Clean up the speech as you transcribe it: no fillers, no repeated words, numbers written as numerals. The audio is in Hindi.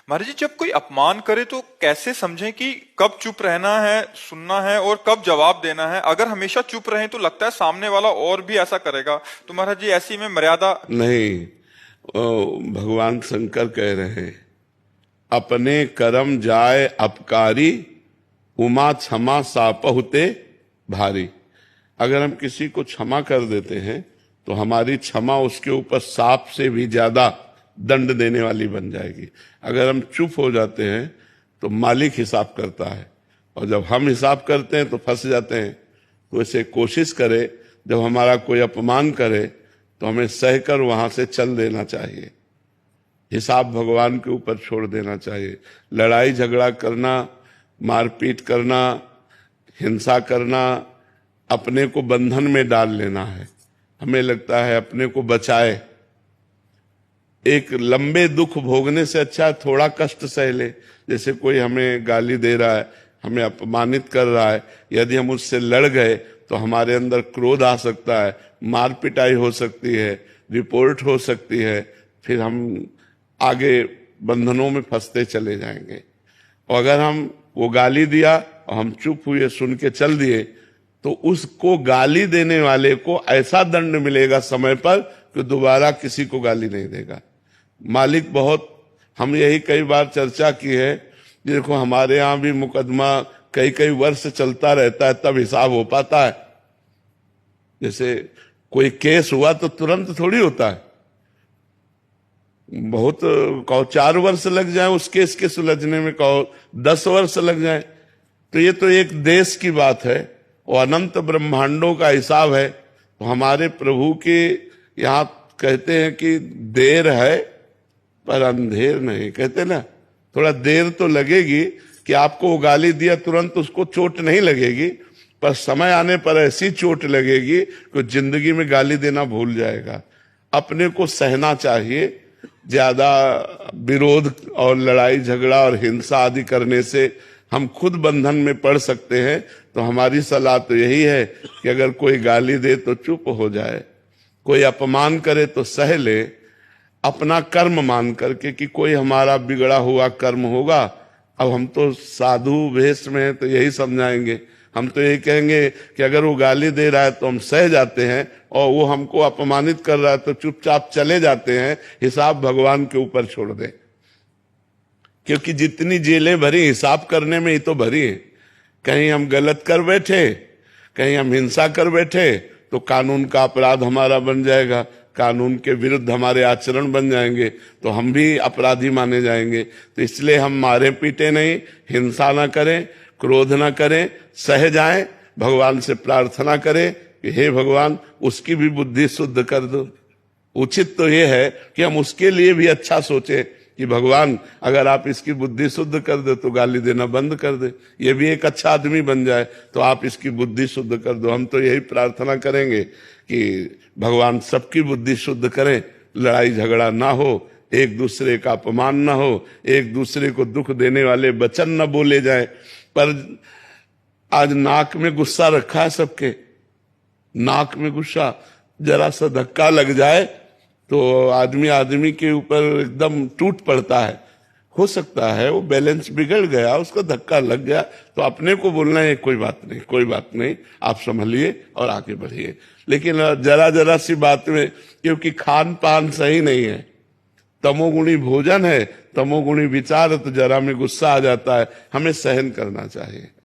महाराज जी, जब कोई अपमान करे तो कैसे समझें कि कब चुप रहना है, सुनना है और कब जवाब देना है? अगर हमेशा चुप रहें तो लगता है सामने वाला और भी ऐसा करेगा, तो महाराज जी ऐसी में मर्यादा नहीं। भगवान शंकर कह रहे हैं, अपने कर्म जाए अपकारी, उमा क्षमा सापहुते भारी। अगर हम किसी को क्षमा कर देते हैं तो हमारी क्षमा उसके ऊपर सांप से भी ज्यादा दंड देने वाली बन जाएगी। अगर हम चुप हो जाते हैं तो मालिक हिसाब करता है, और जब हम हिसाब करते हैं तो फंस जाते हैं। तो इसे कोशिश करे, जब हमारा कोई अपमान करे तो हमें सहकर वहां से चल देना चाहिए, हिसाब भगवान के ऊपर छोड़ देना चाहिए। लड़ाई झगड़ा करना, मारपीट करना, हिंसा करना अपने को बंधन में डाल लेना है। हमें लगता है अपने को बचाए। एक लंबे दुख भोगने से अच्छा थोड़ा कष्ट सह ले। जैसे कोई हमें गाली दे रहा है, हमें अपमानित कर रहा है, यदि हम उससे लड़ गए तो हमारे अंदर क्रोध आ सकता है, मार पिटाई हो सकती है, रिपोर्ट हो सकती है, फिर हम आगे बंधनों में फंसते चले जाएंगे। और अगर हम वो गाली दिया और हम चुप हुए, सुन के चल दिए, तो उसको गाली देने वाले को ऐसा दंड मिलेगा समय पर कि दोबारा किसी को गाली नहीं देगा। मालिक बहुत, हम यही कई बार चर्चा की है, देखो हमारे यहाँ भी मुकदमा कई कई वर्ष चलता रहता है, तब हिसाब हो पाता है। जैसे कोई केस हुआ तो तुरंत थोड़ी होता है, बहुत कहो 4 वर्ष लग जाए उस केस के सुलझने में, कहो 10 वर्ष लग जाए। तो ये तो एक देश की बात है और अनंत ब्रह्मांडों का हिसाब है। तो हमारे प्रभु के यहाँ कहते हैं कि देर है पर अंधेर नहीं, कहते ना, थोड़ा देर तो लगेगी कि आपको वो गाली दिया तुरंत उसको चोट नहीं लगेगी, पर समय आने पर ऐसी चोट लगेगी कि जिंदगी में गाली देना भूल जाएगा। अपने को सहना चाहिए। ज्यादा विरोध और लड़ाई झगड़ा और हिंसा आदि करने से हम खुद बंधन में पड़ सकते हैं। तो हमारी सलाह तो यही है कि अगर कोई गाली दे तो चुप हो जाए, कोई अपमान करे तो सह ले, अपना कर्म मान करके कि कोई हमारा बिगड़ा हुआ कर्म होगा। अब हम तो साधु वेश में हैं तो यही समझाएंगे, हम तो यही कहेंगे कि अगर वो गाली दे रहा है तो हम सह जाते हैं, और वो हमको अपमानित कर रहा है तो चुपचाप चले जाते हैं, हिसाब भगवान के ऊपर छोड़ दें। क्योंकि जितनी जेलें भरी हिसाब करने में ही तो भरी है। कहीं हम गलत कर बैठे, कहीं हम हिंसा कर बैठे तो कानून का अपराध हमारा बन जाएगा, कानून के विरुद्ध हमारे आचरण बन जाएंगे, तो हम भी अपराधी माने जाएंगे। तो इसलिए हम मारे पीटे नहीं, हिंसा ना करें, क्रोध ना करें, सह जाएं, भगवान से प्रार्थना करें कि हे भगवान उसकी भी बुद्धि शुद्ध कर दो। उचित तो ये है कि हम उसके लिए भी अच्छा सोचें कि भगवान अगर आप इसकी बुद्धि शुद्ध कर दे तो गाली देना बंद कर दे, ये भी एक अच्छा आदमी बन जाए, तो आप इसकी बुद्धि शुद्ध कर दो। हम तो यही प्रार्थना करेंगे कि भगवान सबकी बुद्धि शुद्ध करें, लड़ाई झगड़ा ना हो, एक दूसरे का अपमान ना हो, एक दूसरे को दुख देने वाले वचन न बोले जाए। पर आज नाक में गुस्सा रखा है सबके, नाक में गुस्सा, जरा सा धक्का लग जाए तो आदमी आदमी के ऊपर एकदम टूट पड़ता है। हो सकता है वो बैलेंस बिगड़ गया, उसका धक्का लग गया, तो अपने को बोलना है कोई बात नहीं, कोई बात नहीं, आप संभलिए और आगे बढ़िए। लेकिन जरा जरा सी बात में, क्योंकि खान पान सही नहीं है, तमोगुणी भोजन है, तमोगुणी विचार, तो जरा में गुस्सा आ जाता है, हमें सहन करना चाहिए।